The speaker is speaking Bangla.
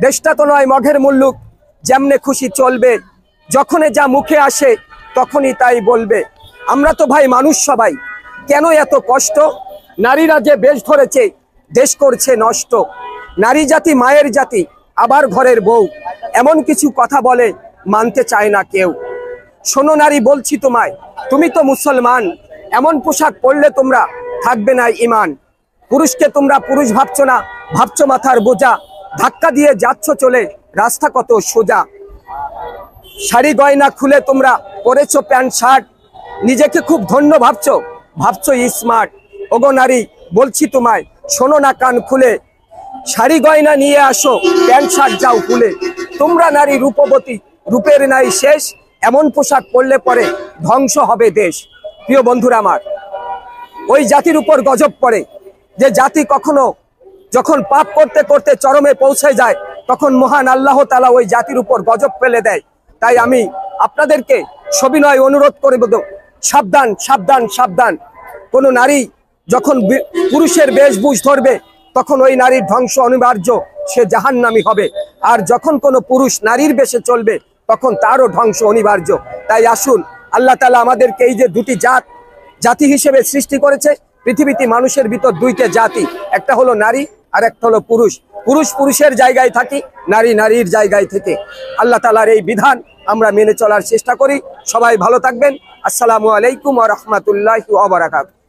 দেশটা তো নয় মঘের মুল্লুক, যেমনে খুশি চলবে, যখনে যা মুখে আসে তখনই তাই বলবে। আমরা তো ভাই মানুষ সবাই, কেন এত কষ্ট? নারীরা যে বেশ ধরেছে দেশ করছে নষ্ট। নারী জাতি মায়ের জাতি, আবার ঘরের বউ, এমন কিছু কথা বলে মানতে চায় না কেউ। শোনো নারী বলছি তোমায়, তুমি তো মুসলমান, এমন পোশাক পরলে তোমরা থাকবে না ঈমান। পুরুষকে তোমরা পুরুষ ভাবছো না, ভাবছো মাথার বোঝা, ধাক্কা দিয়ে যাচ্ছ চলে রাস্তা কত সোজা। শাড়ি গয়না খুলে তোমরা পরেছো প্যান্ট শার্ট, নিজেকে খুব ধন্য ভাবছো, ভাবছো স্মার্ট। ওগো নারী বলছি তোমায়, শোনো না কান খুলে, শাড়ি গয়না নিয়ে আসো, প্যান্ট শার্ট যাও খুলে। তোমরা নারী রূপবতী, রূপের নাই শেষ, এমন পোশাক পরলে পরে ধ্বংস হবে দেশ। প্রিয় বন্ধুরা আমার, ওই জাতির উপর গজব পড়ে যে জাতি কখনো যখন পাপ করতে করতে চরমে পৌঁছে যায়, তখন মহান আল্লাহ তাআলা ওই জাতির উপর গজব ফেলে দেয়। তাই আমি আপনাদেরকে সবিনয় অনুরোধ করে বলব, সাবধান সাবধান সাবধান। কোনো নারী যখন পুরুষের বেশভূষ ধরবে, তখন ওই নারীর ধ্বংস অনিবার্য, সে জাহান্নামী হবে। আর যখন কোনো পুরুষ নারীর বেশে চলবে, তখন তারও ধ্বংস অনিবার্য। তাই আসুন, আল্লাহ তাআলা আমাদেরকে এই যে দুটি জাতি হিসেবে সৃষ্টি করেছে, পৃথিবীতে মানুষের ভিতর দুইটা জাতি, একটা হলো নারী আর একটা হলো পুরুষ। পুরুষ পুরুষের জায়গায় থাকি, নারী নারীর জায়গায় থেকে। আল্লাহ তাআলার এই বিধান আমরা মেনে চলার চেষ্টা করি। সবাই ভালো থাকবেন। আসসালামু আলাইকুম ওয়া রাহমাতুল্লাহি ওয়া বারাকাতুহু।